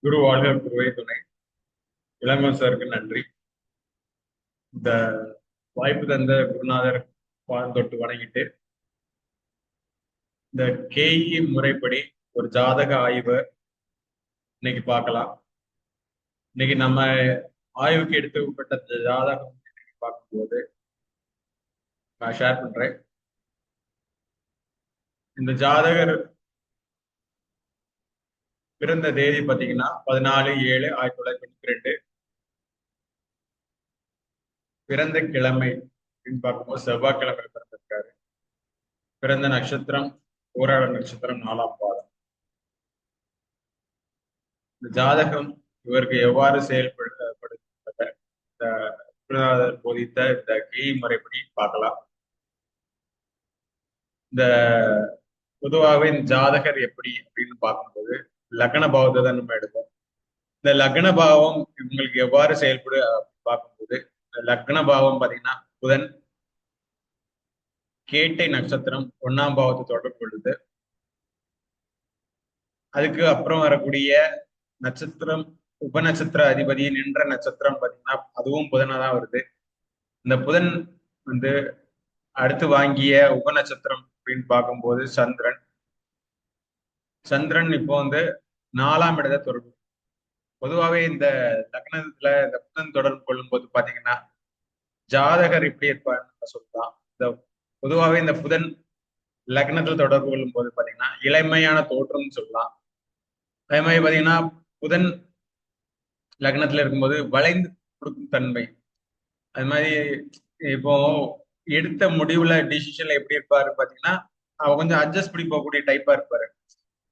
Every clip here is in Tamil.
குரு வாழ்க குருவே துணை. இளங்கோ சாருக்கு நன்றி. இந்த வாய்ப்பு தந்த குருநாதர் பாதம் தொட்டு வணங்கிட்டு, இந்த கேஇ முறைப்படி ஒரு ஜாதக ஆய்வு இன்னைக்கு பார்க்கலாம். இன்னைக்கு நம்ம ஆய்வுக்கு எடுத்துக்கப்பட்ட இந்த ஜாதகம் பார்க்கும்போது நான் ஷேர் பண்றேன். இந்த ஜாதகர் பிறந்த தேதி பார்த்தீங்கன்னா 14/7/1992. பிறந்த கிழமை அப்படின்னு பார்க்கும்போது செவ்வாய்க்கிழமை பிறந்திருக்காரு. பிறந்த நட்சத்திரம் போராட நட்சத்திரம் 4ஆம் பாதம். இந்த ஜாதகம் இவருக்கு எவ்வாறு செயல்படுத்தப்பட்ட இந்த குருநாதர் போதித்த இந்த கேஇ முறைப்படி பார்க்கலாம். இந்த பொதுவாகவே இந்த ஜாதகர் எப்படி அப்படின்னு பார்க்கும்போது லக்ன பாவத்தை தான் நம்ம எடுப்போம். இந்த லக்ன பாவம் இவங்களுக்கு எவ்வாறு செயல்படு பார்க்கும்போது லக்ன பாவம் பார்த்தீங்கன்னா புதன் கேட்டை நட்சத்திரம் 1ஆம் பாவத்தை தொடர்பு கொள்ளுது. அதுக்கு அப்புறம் வரக்கூடிய நட்சத்திரம் உபநட்சத்திர அதிபதி நின்ற நட்சத்திரம் பார்த்தீங்கன்னா அதுவும் புதனா தான் வருது. இந்த புதன் வந்து அடுத்து வாங்கிய உபநட்சத்திரம் அப்படின்னு பார்க்கும்போது சந்திரன். சந்திரன் இப்போ வந்து 4ஆம் இடத்தை தொடர்பு. பொதுவாகவே இந்த லக்னத்துல இந்த புதன் தொடர்பு கொள்ளும் போது பாத்தீங்கன்னா ஜாதகர் இப்படி இருப்பாருன்னு சொல்லலாம். இந்த பொதுவாகவே இந்த புதன் லக்னத்துல தொடர்பு கொள்ளும் போது பாத்தீங்கன்னா இளமையான தோற்றம்னு சொல்லலாம். அதே மாதிரி பாத்தீங்கன்னா புதன் லக்னத்துல இருக்கும்போது வளைந்து கொடுக்கும் தன்மை. அது மாதிரி இப்போ எடுத்த முடிவுல டிசிஷன்ல எப்படி இருப்பாரு பாத்தீங்கன்னா அவர் கொஞ்சம் அட்ஜஸ்ட் பண்ணி போகக்கூடிய டைப்பா இருப்பாரு.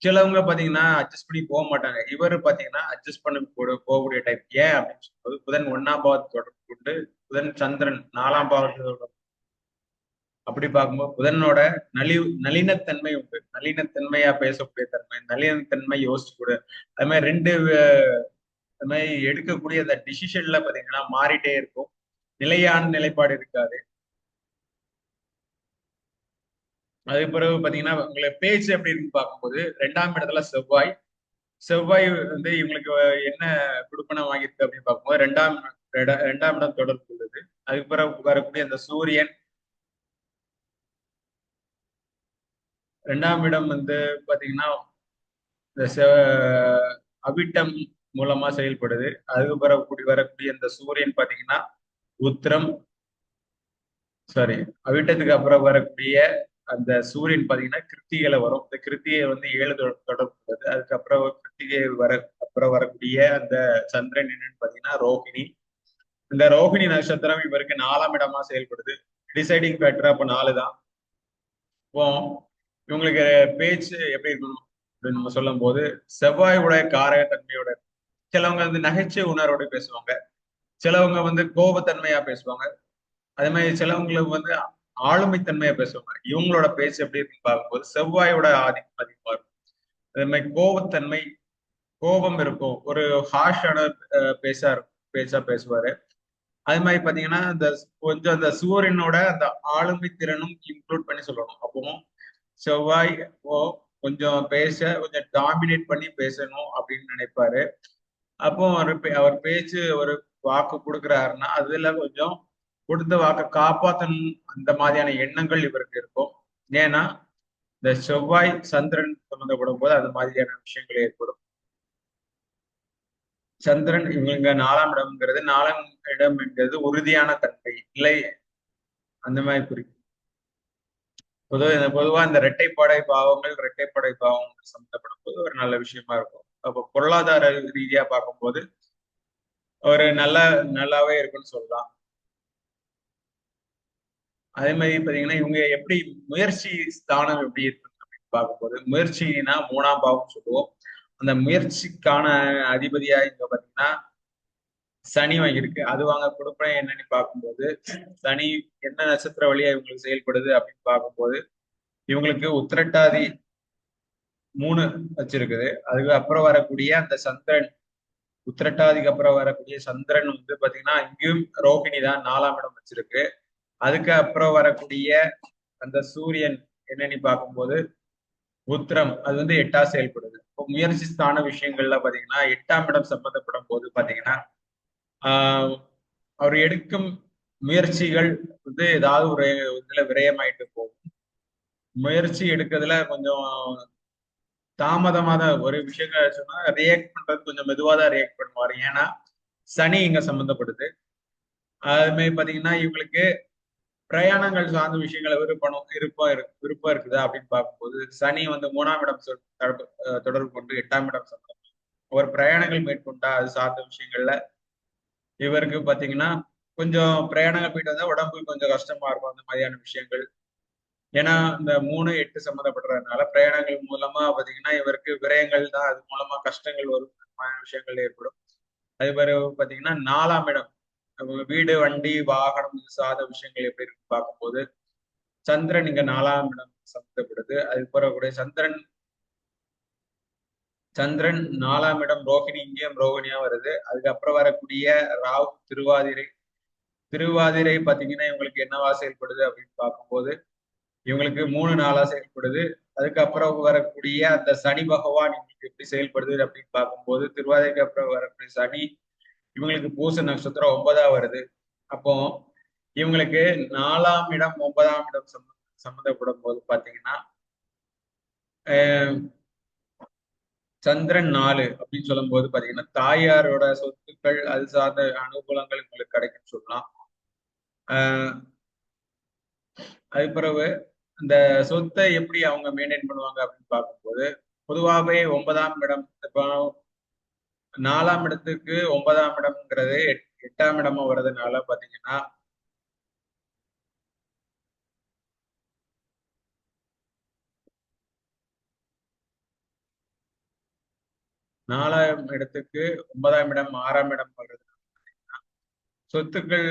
சிலவங்க பாத்தீங்கன்னா அட்ஜஸ்ட் பண்ணி போக மாட்டாங்க. இவர் பாத்தீங்கன்னா அட்ஜஸ்ட் பண்ணி போகக்கூடிய டைப். ஏன் அப்படின்னு சொல்லும்போது புதன் 1ஆம் பாவத்தை தொடர்பு கொண்டு புதன் சந்திரன் 4ஆம் பாவத்தோட அப்படி பார்க்கும்போது புதனோட நளினத்தன்மை உண்டு. நளினத்தன்மையா பேசக்கூடிய தன்மை, நளினத்தன்மை யோசிச்சு அது மாதிரி ரெண்டு அது மாதிரி எடுக்கக்கூடிய அந்த டிசிஷன்ல பாத்தீங்கன்னா மாறிட்டே இருக்கும். நிலையான நிலைப்பாடு இருக்காது. அதுக்கு பிறகு பாத்தீங்கன்னா உங்களுக்கு பேச்சு எப்படி இருக்குன்னு பார்க்கும்போது 2ஆம் இடத்துல செவ்வாய். செவ்வாய் வந்து இவங்களுக்கு என்ன கொடுப்பனம் வாங்கியிருக்கு அப்படின்னு பார்க்கும்போது ரெண்டாம் இடம் தொடர்பு உள்ளது. அதுக்கு பிறகு வரக்கூடிய அந்த சூரியன் 2ஆம் இடம் வந்து பாத்தீங்கன்னா இந்த அவிட்டம் மூலமா செயல்படுது. அதுக்கு பிறகு வரக்கூடிய அந்த சூரியன் பாத்தீங்கன்னா உத்திரம் சாரி அவிட்டத்துக்கு அப்புறம் வரக்கூடிய அந்த சூரியன் பாத்தீங்கன்னா கிருத்திகையில வரும். இந்த கிருத்திகை வந்து 7 தொடர்பு உள்ளது. அதுக்கப்புறம் கிருத்திகை அப்புறம் வரக்கூடிய அந்த சந்திரன் என்னன்னு பாத்தீங்கன்னா ரோகிணி. இந்த ரோகிணி நட்சத்திரம் இவருக்கு 4ஆம் இடமா செயல்படுது. டிசைடிங் ஃபேக்டர் அப்ப 4 தான். இப்போ இவங்களுக்கு பேச்சு எப்படி இருக்கணும் அப்படின்னு நம்ம சொல்லும் போது செவ்வாயோட காரக தன்மையோட சிலவங்க வந்து நகைச்சுவை உணர்வோட பேசுவாங்க. சிலவங்க வந்து கோபத்தன்மையா பேசுவாங்க. அதே மாதிரி சிலவங்களுக்கு வந்து ஆளுமைத்தன்மையா பேசுவாங்க. இவங்களோட பேச்சு எப்படி இருக்குன்னு பார்க்கும்போது செவ்வாயோட ஆதிக்கம் அதிகமா இருக்கும். அதே மாதிரி கோபத்தன்மை கோபம் இருக்கும். ஒரு ஹார்ஷான பேச்சா பேசுவாரு. அது மாதிரி பாத்தீங்கன்னா இந்த கொஞ்சம் அந்த சூரியனோட அந்த ஆளுமை திறனும் இன்க்ளூட் பண்ணி சொல்லணும். அப்போ செவ்வாய் கொஞ்சம் கொஞ்சம் டாமினேட் பண்ணி பேசணும் அப்படின்னு நினைப்பாரு. அப்போ அவர் பேச்சு ஒரு வாக்கு கொடுக்குறாருன்னா அதுல கொஞ்சம் கொடுத்த வாக்கை காப்பாற்றணும் அந்த மாதிரியான எண்ணங்கள் இவருக்கு இருக்கும். ஏன்னா இந்த செவ்வாய் சந்திரன் சம்மந்தப்படும் போது அது மாதிரியான விஷயங்கள் ஏற்படும். சந்திரன் இவங்க 4ஆம் இடம்ங்கிறது 4ஆம் இடம் என்கிறது உறுதியான தன்மை இல்லை அந்த மாதிரி குறிக்கும். பொதுவா இந்த இரட்டைப்படை பாவங்கள் சம்மந்தப்படும் போது ஒரு நல்ல விஷயமா இருக்கும். அப்போ பொருளாதார ரீதியா பார்க்கும்போது ஒரு நல்லாவே இருக்குன்னு சொல்லலாம். அதே மாதிரி பாத்தீங்கன்னா இவங்க எப்படி முயற்சி ஸ்தானம் எப்படி இருக்கு அப்படின்னு பார்க்கும்போது முயற்சினா 3ஆம் பாவம் சொல்லுவோம். அந்த முயற்சிக்கான அதிபதியா இங்க பாத்தீங்கன்னா சனி வாங்கியிருக்கு. அது வாங்க கொடுப்பேன் என்னன்னு பார்க்கும்போது சனி என்ன நட்சத்திர வழியா இவங்களுக்கு செயல்படுது அப்படின்னு பார்க்கும்போது இவங்களுக்கு உத்திரட்டாதி 3 வச்சிருக்குது. அதுக்கு அப்புறம் வரக்கூடிய அந்த சந்திரன் உத்திரட்டாதிக்கு அப்புறம் வரக்கூடிய சந்திரன் வந்து பாத்தீங்கன்னா இங்கேயும் ரோகிணி தான் 4ஆம் இடம் வச்சிருக்கு. அதுக்கு அப்புறம் வரக்கூடிய அந்த சூரியன் என்னன்னு பார்க்கும்போது உத்திரம் அது வந்து 8ஆ செயல்படுது. இப்போ முயற்சி ஸ்தான விஷயங்கள்ல பாத்தீங்கன்னா 8ஆம் இடம் சம்பந்தப்படும் போது பாத்தீங்கன்னா ஆஹ் அவர் எடுக்கும் முயற்சிகள் வந்து ஏதாவது ஒரு இதுல விரயமாயிட்டு போகும். முயற்சி எடுக்கிறதுல கொஞ்சம் தாமதமா தான் ஒரு விஷயங்கள் சொன்னா ரியாக்ட் பண்றது கொஞ்சம் மெதுவா தான் ரியாக்ட் பண்ணுவாரு. ஏன்னா சனி இங்க சம்பந்தப்படுது. அது மாதிரி பாத்தீங்கன்னா இவங்களுக்கு பிரயாணங்கள் சார்ந்த விஷயங்களை விருப்பம் இருக்குதா அப்படின்னு பார்க்கும்போது சனி வந்து 3ஆம் இடம் தொடர்பு கொண்டு 8ஆம் இடம் சம்பந்தம். ஒரு பிரயாணங்கள் மேற்கொண்டா அது சார்ந்த விஷயங்கள்ல இவருக்கு பாத்தீங்கன்னா கொஞ்சம் பிரயாணங்கள் போயிட்டு வந்தா உடம்பு கொஞ்சம் கஷ்டமா இருக்கும் அந்த மாதிரியான விஷயங்கள். ஏன்னா இந்த 3, 8 சம்மந்தப்படுறதுனால பிரயாணங்கள் மூலமா பாத்தீங்கன்னா இவருக்கு விரயங்கள் தான், அது மூலமா கஷ்டங்கள் வரும், அந்த மாதிரியான விஷயங்கள் ஏற்படும். அதே மாதிரி பாத்தீங்கன்னா 4ஆம் இடம் வீடு வண்டி வாகனம் இது சார்ந்த விஷயங்கள் எப்படி இருக்கு பார்க்கும்போது சந்திரன் இங்க 4ஆம் இடம் சம்மந்தப்படுது. அது பிறகு சந்திரன் சந்திரன் 4ஆம் இடம் ரோகிணி, இங்கேயும் ரோகிணியா வருது. அதுக்கப்புறம் வரக்கூடிய ராகு திருவாதிரை. திருவாதிரை பாத்தீங்கன்னா இவங்களுக்கு என்னவா செயல்படுது அப்படின்னு பார்க்கும்போது இவங்களுக்கு 3 நாளா செயல்படுது. அதுக்கப்புறம் வரக்கூடிய அந்த சனி பகவான் இவங்களுக்கு எப்படி செயல்படுது அப்படின்னு பார்க்கும்போது திருவாதிரைக்கு அப்புறம் வரக்கூடிய சனி இவங்களுக்கு பூச நட்சத்திரம் 9ஆ வருது. அப்போ இவங்களுக்கு 4ஆம் இடம் 9ஆம் இடம் சம்மந்தப்படும் போது பாத்தீங்கன்னா சந்திரன் 4 அப்படின்னு சொல்லும் போது பாத்தீங்கன்னா தாயாரோட சொத்துக்கள் அது சார்ந்த அனுகூலங்கள் உங்களுக்கு கிடைக்கும்னு சொல்லலாம். அது பிறகு இந்த சொத்தை எப்படி அவங்க மெயின்டைன் பண்ணுவாங்க அப்படின்னு பார்க்கும்போது பொதுவாகவே 9ஆம் இடம் இப்போ 4ஆம் இடத்துக்கு 9ஆம் இடம்ங்கிறது 8ஆம் இடமா வர்றதுனால பாத்தீங்கன்னா 4ஆம் இடத்துக்கு 9ஆம் இடம் 6ஆம் இடம் வர்றது சொத்துக்கள்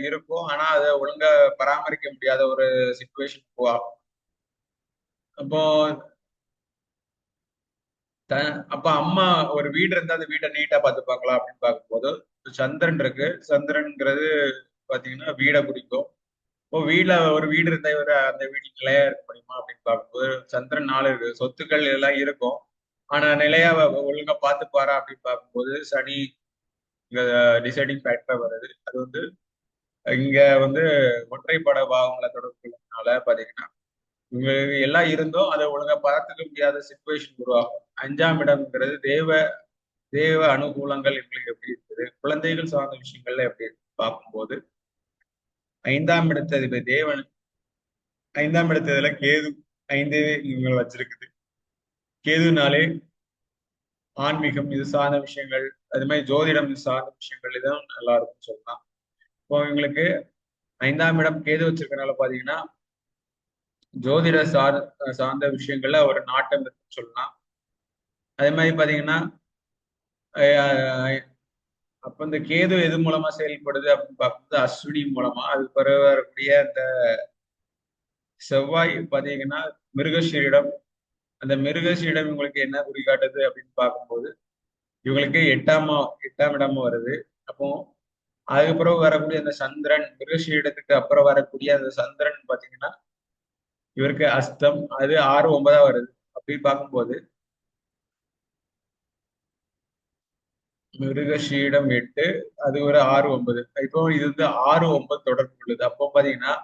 இருக்கும். ஆனா அதை ஒழுங்கா பராமரிக்க முடியாத ஒரு சிச்சுவேஷன் போகும். அப்போ அப்ப அம்மா ஒரு வீடு இருந்தா அந்த வீட்டை நீட்டா பார்த்துப்பாங்களா அப்படின்னு பார்க்கும்போது சந்திரன் இருக்கு. சந்திரன்ங்கிறது பாத்தீங்கன்னா வீடை குறிக்கும். இப்போ ஒரு வீடு இருந்தா இவர் அந்த வீடு நிலையா இருக்க முடியுமா அப்படின்னு பார்க்கும்போது சந்திரன் 4 இருக்கு. சொத்துக்கள் எல்லாம் இருக்கும். ஆனா நிலையா ஒழுங்கா பார்த்துப்பாரா அப்படின்னு பார்க்கும்போது சனி இங்க டிசைடிங் ஃபேக்டரா வருது. அது வந்து இங்க வந்து ஒற்றைப்பட பாவங்களை தொடர்புனால பாத்தீங்கன்னா இவங்க எல்லாம் இருந்தும் அதை ஒழுங்கா பார்த்துக்க முடியாத சிச்சுவேஷன் உருவாகும். 5ஆம் இடம்ங்கிறது தேவ தேவ அனுகூலங்கள் எங்களுக்கு எப்படி இருக்குது, குழந்தைகள் சார்ந்த விஷயங்கள்ல எப்படி பார்க்கும்போது 5ஆம் இடத்தை தேவன் 5ஆம் இடத்துல கேது 5 இவங்க வச்சிருக்குது. கேதுனாலே ஆன்மீகம் இது சார்ந்த விஷயங்கள், அது மாதிரி ஜோதிடம் இது சார்ந்த விஷயங்கள் இதுவும் நல்லா இருக்கும்னு சொல்லலாம். இப்போ இவங்களுக்கு 5ஆம் இடம் கேது வச்சிருக்கனால பாத்தீங்கன்னா ஜோதிட சார்ந்த விஷயங்கள்ல ஒரு நாட்டம் இருக்குன்னு சொல்லலாம். அதே மாதிரி பாத்தீங்கன்னா அப்ப இந்த கேது எது மூலமா செயல்படுது அப்படின்னு பார்க்கும்போது அஸ்வினி மூலமா. அது பிறகு வரக்கூடிய அந்த செவ்வாய் பாத்தீங்கன்னா மிருகஷீரிடம். அந்த மிருகஷீரிடம் இவங்களுக்கு என்ன குறிகாட்டுது அப்படின்னு பார்க்கும்போது இவங்களுக்கு 8ஆம் இடமா வருது. அப்போ அதுக்கப்புறம் வரக்கூடிய அந்த சந்திரன் மிருகஷீரிடத்துக்கு அப்புறம் வரக்கூடிய அந்த சந்திரன் பாத்தீங்கன்னா இவருக்கு அஸ்தம். அது 6, 9ஆ வருது. அப்படி பார்க்கும்போது மிருகஷீடம் 8, அது ஒரு 6, 9. இப்போ இது வந்து 6, 9 தொடர்பு உள்ளது. அப்போ பாத்தீங்கன்னா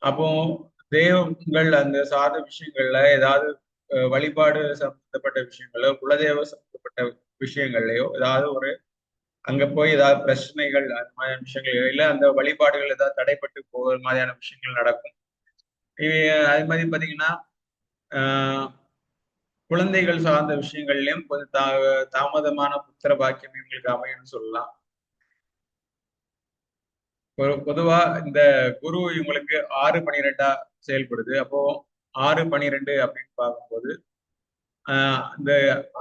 அப்போ தெய்வங்கள் அந்த சார்ந்த விஷயங்கள்ல ஏதாவது வழிபாடு சம்பந்தப்பட்ட விஷயங்களோ குலதெய்வ சம்பந்தப்பட்ட விஷயங்கள்லயோ ஏதாவது ஒரு அங்க போய் ஏதாவது பிரச்சனைகள் அந்த மாதிரியான விஷயங்கள் இல்ல அந்த வழிபாடுகள் ஏதாவது தடைப்பட்டு போகிற மாதிரியான விஷயங்கள் நடக்கும். அது மாதிரி பாத்தீங்கன்னா ஆஹ் குழந்தைகள் சார்ந்த விஷயங்கள்லயும் கொஞ்சம் தாமதமான புத்திர பாக்கியம் இவங்களுக்கு அமையும்னு சொல்லலாம். பொதுவா இந்த குரு இவங்களுக்கு 6, 12ஆ செயல்படுது. அப்போ 6, 12 அப்படின்னு பார்க்கும்போது இந்த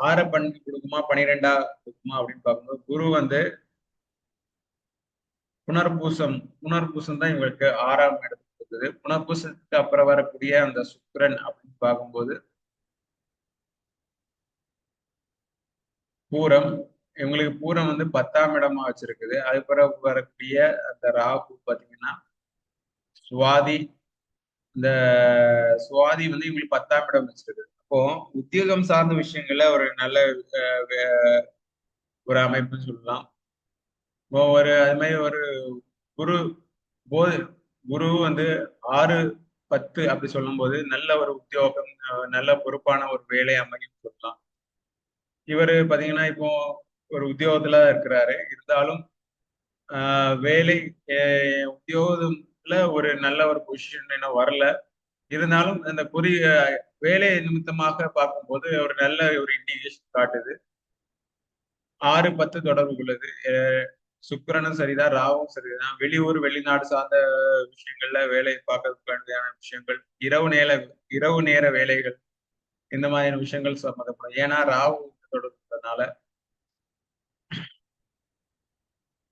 6 பண்ணி கொடுக்குமா 12ஆ கொடுக்குமா அப்படின்னு பார்க்கும்போது குரு வந்து புனர்பூசம் புனர்பூசம் தான் இவங்களுக்கு 6ஆம் இடத்துக்கு இருக்குது. புனர்பூசத்துக்கு அப்புறம் வரக்கூடிய அந்த சுக்கிரன் அப்படின்னு பார்க்கும்போது பூரம் இவங்களுக்கு பூரம் வந்து 10ஆம் இடமா வச்சிருக்குது. அது பிறகு வரக்கூடிய அந்த ராகு பாத்தீங்கன்னா சுவாதி. இந்த சுவாதி வந்து இவங்களுக்கு 10ஆம் இடம் வச்சிருக்கு. இப்போ உத்தியோகம் சார்ந்த விஷயங்கள்ல ஒரு நல்ல ஒரு அமைப்புன்னு சொல்லலாம். இப்போ அது மாதிரி ஒரு குரு போது குரு வந்து 6, 10 அப்படி சொல்லும்போது நல்ல ஒரு உத்தியோகம், நல்ல பொறுப்பான ஒரு வேலை அமையும் சொல்லலாம். இவரு பாத்தீங்கன்னா இப்போ ஒரு உத்தியோகத்துல இருக்கிறாரு. இருந்தாலும் வேலை உத்தியோகத்துல ஒரு நல்ல ஒரு பொசிஷன் இன்னும் வரல. இருந்தாலும் அந்த வேலை நிமித்தமாக பார்க்கும்போது ஒரு நல்ல ஒரு இண்டிகேஷன் காட்டுது. 6, 10 தொடர்பு உள்ளது. சுக்கிரனும் சரிதான், ராவும் சரிதான். வெளியூர், வெளிநாடு சார்ந்த விஷயங்கள்ல வேலை பார்க்கறதுக்கு வேண்டியான விஷயங்கள், இரவு நேர வேலைகள், இந்த மாதிரியான விஷயங்கள் சம்மந்தப்படும். ஏன்னா ராகு தொடர்புனால.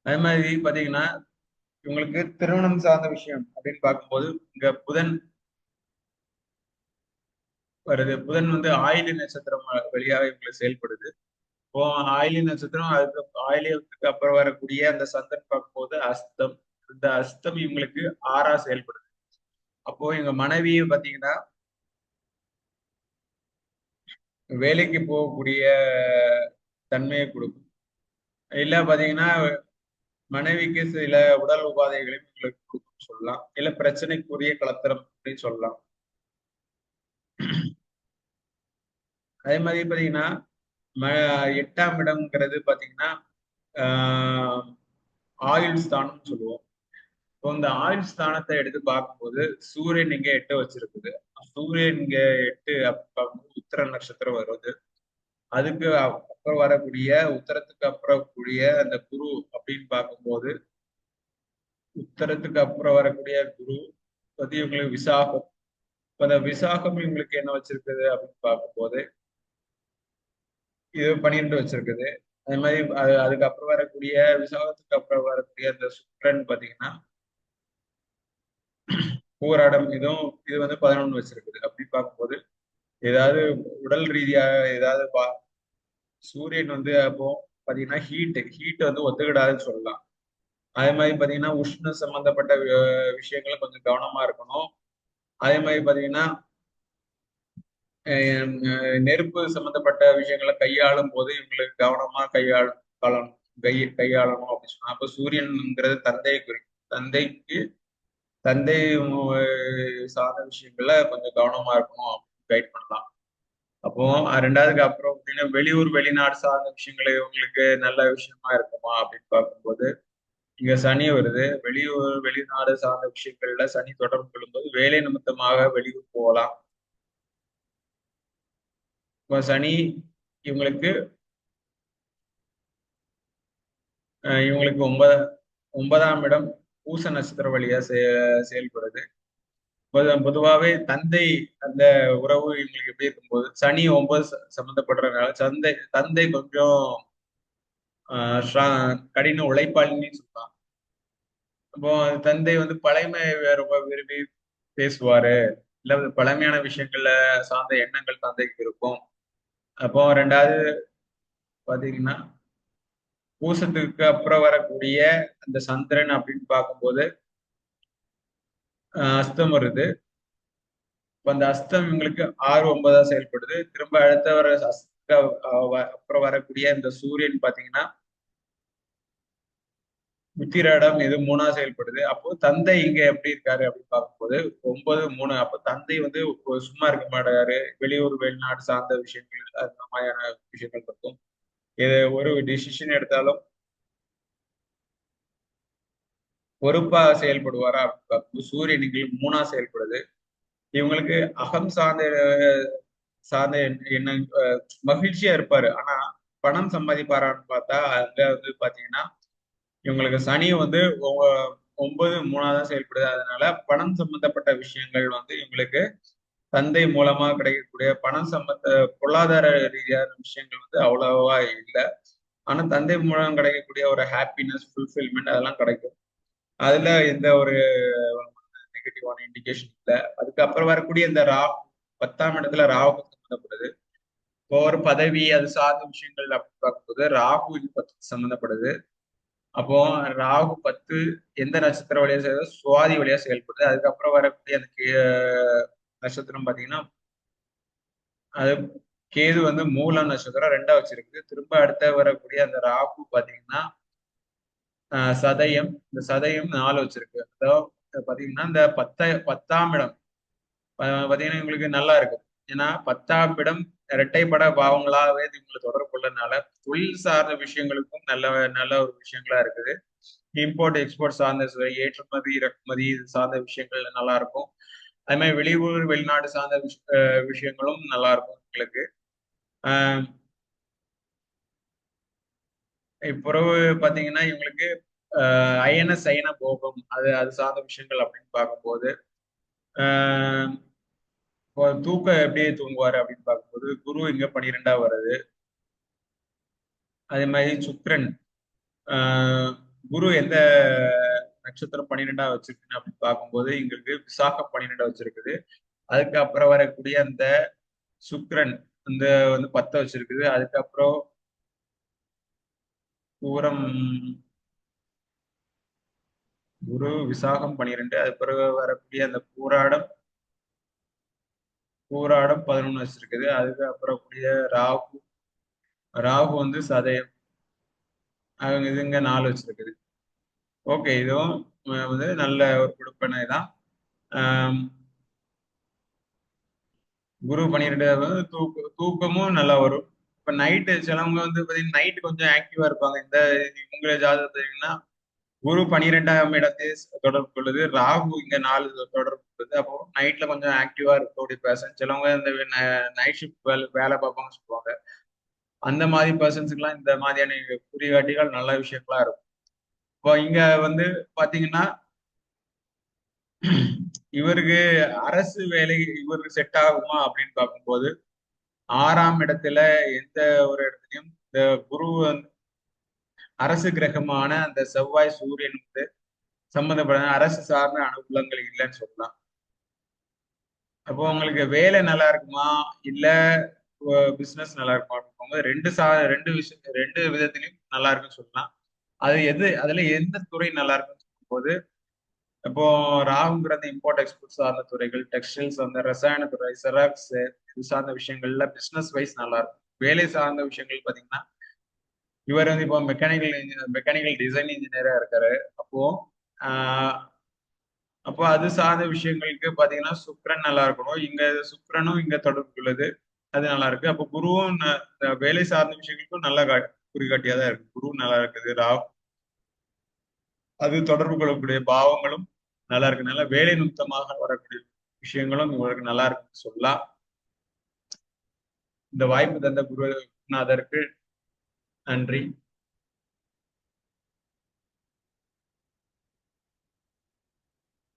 அதே மாதிரி பாத்தீங்கன்னா, இவங்களுக்கு திருமணம் சார்ந்த விஷயம் அப்படின்னு பார்க்கும்போது, இங்க புதன் வருது. புதன் வந்து ஆயில்ய நட்சத்திரம் வழியாக இவங்களுக்கு செயல்படுது. இப்போ ஆயில்ய நட்சத்திரம், ஆயில்யத்துக்கு அப்புறம் வரக்கூடிய அந்த சந்திரன் பார்க்கும்போது அஸ்தம். இந்த அஸ்தம் இவங்களுக்கு 6ஆ செயல்படுது. அப்போ எங்க மனைவியை பாத்தீங்கன்னா வேலைக்கு போகக்கூடிய தன்மையை கொடுக்கும். இல்ல பாத்தீங்கன்னா மனைவிக்கு சில உடல் உபாதைகளையும் எங்களுக்கு கொடுக்கும்னு சொல்லலாம். இல்ல பிரச்சனைக்குரிய கலத்திரம் அப்படின்னு சொல்லலாம். அதே மாதிரி பாத்தீங்கன்னா ம 8ஆம் இடம்ங்கிறது பாத்தீங்கன்னா ஆஹ் ஆயுள் ஸ்தானம்னு சொல்லுவோம். இப்போ இந்த ஆயுள் ஸ்தானத்தை எடுத்து பார்க்கும்போது சூரியன் இங்க 8 வச்சிருக்குது. சூரியன் இங்க 8 உத்திர நட்சத்திரம் வருது. அதுக்கு அப்புறம் வரக்கூடிய உத்தரத்துக்கு அப்புறம் கூடிய அந்த குரு அப்படின்னு பார்க்கும்போது உத்தரத்துக்கு அப்புறம் வரக்கூடிய குரு பத்தி இவங்களுக்கு விசாகம். இப்ப அந்த விசாகம் இவங்களுக்கு என்ன வச்சிருக்குது அப்படின்னு பார்க்கும்போது இது 12 வச்சிருக்குது. அதே மாதிரி அதுக்கப்புறம் வரக்கூடிய விசாகத்துக்கு அப்புறம் வரக்கூடிய அந்த சுக்கிரன் பாத்தீங்கன்னா பூராடம், இது வந்து 11 வச்சிருக்குது. அப்படி பார்க்கும்போது ஏதாவது உடல் ரீதியாக ஏதாவது சூரியன் வந்து அப்போ பாத்தீங்கன்னா ஹீட் வந்து ஒத்துக்கிடாதுன்னு சொல்லலாம். அதே மாதிரி பாத்தீங்கன்னா உஷ்ண சம்பந்தப்பட்ட விஷயங்கள கொஞ்சம் கவனமா இருக்கணும். அதே மாதிரி பாத்தீங்கன்னா நெருப்பு சம்பந்தப்பட்ட விஷயங்களை கையாளும் போது இவங்களுக்கு கவனமா கையாளணும் கையாளணும் அப்படின்னு சொன்னா அப்ப சூரியன்ங்கிறது தந்தையை குறிக்கும். தந்தை சார்ந்த விஷயங்கள்ல கொஞ்சம் கவனமா இருக்கணும் அப்படின்னு கைட் பண்ணலாம். அப்போ 2வதுக்கு அப்புறம் பார்த்தீங்கன்னா வெளியூர் வெளிநாடு சார்ந்த விஷயங்களை இவங்களுக்கு நல்ல விஷயமா இருக்குமா அப்படின்னு பார்க்கும்போது இங்க சனி வருது. வெளியூர் வெளிநாடு சார்ந்த விஷயங்கள்ல சனி தொடர்பு கொள்ளும்போது வேலை நிமித்தமாக வெளியூர் போகலாம். இப்போ சனி இவங்களுக்கு இவங்களுக்கு 9ஆம் இடம் பூச நட்சத்திர வழியா செயல்படுது. பொதுவாகவே தந்தை அந்த உறவு இவங்களுக்கு எப்படி இருக்கும்போது சனி 9 சம்பந்தப்படுறதுனால தந்தை கொஞ்சம் கடின உழைப்பாளின்னு சொல்லலாம். அப்போ தந்தை வந்து பழமை ரொம்ப விரும்பி பேசுவாரு. இல்ல பழமையான விஷயங்கள்ல சார்ந்த எண்ணங்கள் தந்தைக்கு இருக்கும். அப்போ 2வது பாத்தீங்கன்னா பூசத்துக்கு அப்புறம் வரக்கூடிய அந்த சந்திரன் அப்படின்னு பார்க்கும்போது அஸ்தம் வருது. அந்த அஸ்தம் இவங்களுக்கு 6, 9ஆ செயல்படுது. திரும்ப அடுத்த வர அப்புறம் வரக்கூடிய இந்த சூரியன் பாத்தீங்கன்னா உத்திராடம் இது 3ஆ செயல்படுது. அப்போ தந்தை இங்க எப்படி இருக்காரு அப்படின்னு பார்க்கும்போது 9, 3. அப்போ தந்தை வந்து சும்மா இருக்க மாட்டாரு. வெளியூர் வெளிநாடு சார்ந்த விஷயங்கள் அந்த மாதிரியான விஷயங்கள் இருக்கும். இது ஒரு டிசிஷன் எடுத்தாலும் பொறுப்பா செயல்படுவாரா அப்படின்னு பார்க்கும்போது சூரியன் இங்க 3ஆ செயல்படுது. இவங்களுக்கு அகம் சார்ந்த எண்ணம் மகிழ்ச்சியா இருப்பாரு. ஆனா பணம் சம்பாதிப்பாரான்னு பார்த்தா அங்க வந்து பாத்தீங்கன்னா இவங்களுக்கு சனி வந்து 9, 3ஆ தான் செயல்படுது. அதனால பணம் சம்பந்தப்பட்ட விஷயங்கள் வந்து இவங்களுக்கு தந்தை மூலமா கிடைக்கக்கூடிய பணம் பொருளாதார ரீதியான விஷயங்கள் வந்து அவ்வளவா இல்லை. ஆனா தந்தை மூலம் கிடைக்கக்கூடிய ஒரு ஹாப்பினஸ் ஃபுல்ஃபில்மெண்ட் அதெல்லாம் கிடைக்கும். அதுல எந்த ஒரு நெகட்டிவான இண்டிகேஷன் இல்லை. அதுக்கப்புறம் வரக்கூடிய இந்த 10ஆம் இடத்துல ராகு சம்பந்தப்படுது. இப்போ ஒரு பதவி அது சார்ந்த விஷயங்கள் அப்படி பார்க்கும்போது ராகு இது 10 சம்பந்தப்படுது. அப்போ ராகு 10 எந்த நட்சத்திர வழியா சுவாதி வழியா செயல்படுது. அதுக்கப்புறம் வரக்கூடிய அந்த நட்சத்திரம் பாத்தீங்கன்னா அது கேது வந்து மூல நட்சத்திரம் 2 வச்சிருக்கு. திரும்ப அடுத்த வரக்கூடிய அந்த ராகு பாத்தீங்கன்னா சதயம். இந்த சதயம் 4 வச்சிருக்கு. அதாவது பாத்தீங்கன்னா இந்த 10ஆம் இடம் பாத்தீங்கன்னா உங்களுக்கு நல்லா இருக்கு. ஏன்னா 10ஆம் இடம் இரட்டைப்பட பாவங்களாவே இது உங்களை தொடர்பு கொள்ளனால தொழில் சார்ந்த விஷயங்களுக்கும் நல்ல நல்ல ஒரு விஷயங்களா இருக்குது. இம்போர்ட் எக்ஸ்போர்ட் சார்ந்த ஏற்றுமதி இறக்குமதி இது சார்ந்த விஷயங்கள் நல்லா இருக்கும். அதே மாதிரி வெளியூர் வெளிநாடு சார்ந்த விஷயங்களும் நல்லா இருக்கும் உங்களுக்கு. ஆஹ் பிறகு பாத்தீங்கன்னா இவங்களுக்கு அயன சயன போகம் அது அது சார்ந்த விஷயங்கள் அப்படின்னு பார்க்கும்போது ஆஹ் இப்போ தூக்கம் எப்படி தூங்குவாரு அப்படின்னு பார்க்கும்போது குரு இங்க 12ஆ வருது. அதே மாதிரி சுக்கிரன் ஆஹ் குரு எந்த நட்சத்திரம் 12ஆ வச்சிருக்கு அப்படின்னு பார்க்கும்போது எங்களுக்கு விசாகம் 12ஆ வச்சிருக்குது. அதுக்கு அப்புறம் வரக்கூடிய அந்த சுக்கிரன் அந்த வந்து 10 வச்சிருக்குது. அதுக்கப்புறம் பூரம் குரு விசாகம் 12 அது பிறகு வரக்கூடிய அந்த பூராடம் 11 வச்சிருக்குது. அதுக்கு அப்புறம் கூடிய ராகு ராகு வந்து சதயம் அவங்க இதுங்க 4 வச்சிருக்குது. ஓகே இதுவும் வந்து நல்ல ஒரு கொடுப்பனை தான். ஆம், குரு 12 வந்து தூக்கமும் நல்லா வரும். இப்ப நைட்டு சிலவங்க வந்து பாத்தீங்கன்னா நைட்டு கொஞ்சம் ஆக்டிவா இருப்பாங்க. இந்த உங்களை ஜாதகத்தீங்கன்னா குரு 12ஆம் இடத்தை தொடர்பு கொள்ளுது. ராகு இங்க 4 தொடர்பு கொள்ளுது. அப்போ நைட்ல கொஞ்சம் ஆக்டிவா இருக்கக்கூடிய பர்சன் சிலவங்க இந்த நைட் ஷிஃப்ட் வேலை பார்ப்பாங்கன்னு சொல்லுவாங்க. அந்த மாதிரி பர்சன்ஸுக்குலாம் இந்த மாதிரியான குறிகாட்டிகள் நல்ல விஷயங்களா இருக்கும். இப்போ இங்க வந்து பாத்தீங்கன்னா இவருக்கு அரசு வேலை இவருக்கு செட் ஆகுமா அப்படின்னு பார்க்கும்போது 6ஆம் இடத்துல எந்த ஒரு இடத்துலையும் இந்த குரு அரசு கிரகமான அந்த செவ்வாய் சூரியன் வந்து சம்பந்தப்பட அரசு சார்ந்த அனுகூலங்கள் இல்லைன்னு சொல்லலாம். அப்போ உங்களுக்கு வேலை நல்லா இருக்குமா இல்ல பிசினஸ் நல்லா இருக்குமா அப்படின்னு ரெண்டு விஷயம் 2 விதத்திலையும் நல்லா இருக்குன்னு சொல்லலாம். அது அதுல எந்த துறை நல்லா இருக்குன்னு சொல்லும்போது இப்போ ராகுங்கிற அந்த இம்போர்ட் எக்ஸ்போர்ட் சார்ந்த துறைகள் டெக்ஸ்டைல்ஸ் அந்த ரசாயன துறை செராக்ஸ் இது சார்ந்த விஷயங்கள்ல பிசினஸ் வைஸ் நல்லா இருக்கும். வேலை சார்ந்த விஷயங்கள் பாத்தீங்கன்னா இவர் வந்து இப்போ மெக்கானிக்கல் டிசைன் இன்ஜினியரா இருக்காரு. அப்போ ஆஹ் அப்போ அது சார்ந்த விஷயங்களுக்கு பாத்தீங்கன்னா சுக்கிரன் நல்லா இருக்கணும். இங்க சுக்கிரனும் இங்க தொடர்பு உள்ளது. அது நல்லா இருக்கு. அப்போ குருவும் இந்த வேலை சார்ந்த விஷயங்களுக்கும் நல்ல குறிகாட்டியா தான் இருக்கு. குரு நல்லா இருக்குது. அது தொடர்பு கொள்ளக்கூடிய பாவங்களும் நல்லா இருக்கனால வேலை நிமித்தமாக வரக்கூடிய விஷயங்களும் உங்களுக்கு நல்லா இருக்குன்னு சொல்லலாம். இந்த வாய்ப்பு தந்த குருநாதருக்கு நன்றி.